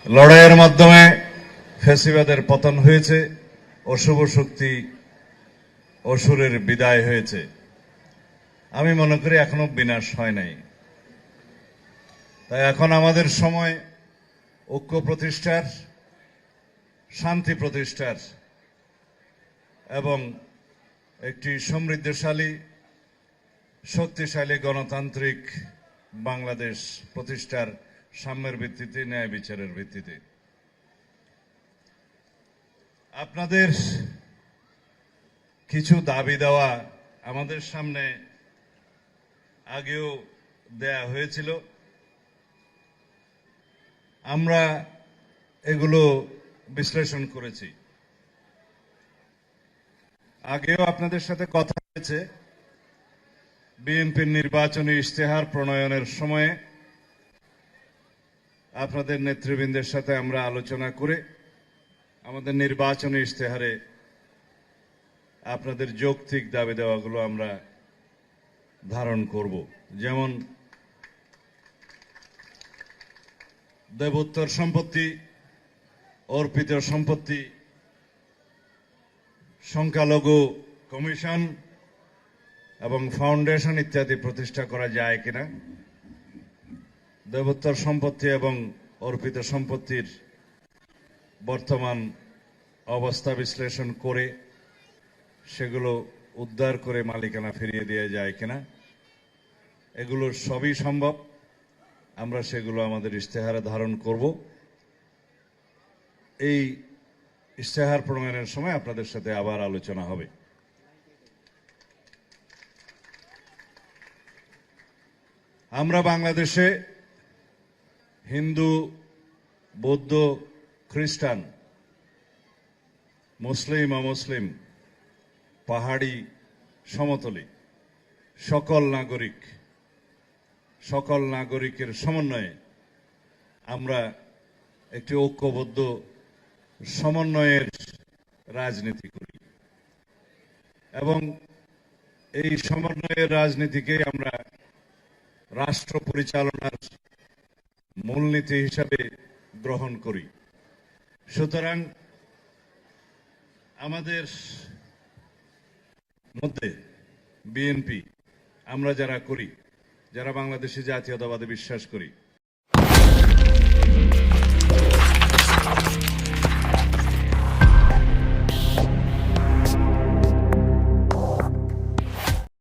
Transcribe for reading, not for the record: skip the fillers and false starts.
লড়াইয়ের মাধ্যমে ফ্যাসিবাদের পতন হয়েছে, অশুভ শক্তি অসুরের বিদায় হয়েছে। আমি মনে করি এখনো বিনাশ হয় নাই। তাই এখন আমাদের সময় ঐক্য প্রতিষ্ঠার, শান্তি প্রতিষ্ঠার এবং একটি সমৃদ্ধশালী শক্তিশালী গণতান্ত্রিক বাংলাদেশ প্রতিষ্ঠার সাম্যের ভিত্তিতে, ন্যায় বিচারের ভিত্তিতে। আপনাদের কিছু দাবি দেওয়া আমাদের সামনে আগেও দেয়া হয়েছিল, আমরা এগুলো বিশ্লেষণ করেছি। আগেও আপনাদের সাথে কথা হয়েছে। বিএনপির নির্বাচনী ইশতেহার প্রণয়নের সময়ে আপনাদের নেতৃবৃন্দের সাথে আমরা আলোচনা করে আমাদের নির্বাচনী ইশতেহারে আপনাদের যৌক্তিক দাবি দেওয়াগুলো আমরা ধারণ করব। যেমন দেবোত্তর সম্পত্তি, অর্পিত সম্পত্তি, সংখ্যালঘু কমিশন এবং ফাউন্ডেশন ইত্যাদি প্রতিষ্ঠা করা যায় কিনা, দেবোত্তর সম্পত্তি এবং অর্পিত সম্পত্তির বর্তমান অবস্থা বিশ্লেষণ করে সেগুলো উদ্ধার করে মালিকানা ফিরিয়ে দেওয়া যায় কিনা, এগুলো সবই সম্ভব। আমরা সেগুলো আমাদের ইশতেহারে ধারণ করব। এই ইশতেহার প্রণয়নের সময় আপনাদের সাথে আবার আলোচনা হবে। আমরা বাংলাদেশে হিন্দু, বৌদ্ধ, খ্রিস্টান, মুসলিম, অমুসলিম, পাহাড়ি, সমতলী সকল নাগরিকের সমন্বয়ে আমরা একটি ঐক্যবদ্ধ সমন্বয়ের রাজনীতি করি এবং এই সমন্বয়ের রাজনীতিকে আমরা রাষ্ট্র পরিচালনার মূলনীতি হিসাবে গ্রহণ করি। সুতরাং আমাদের মধ্যে বিএনপি আমরা যারা করি, যারা বাংলাদেশি জাতীয়তাবাদে বিশ্বাস করি,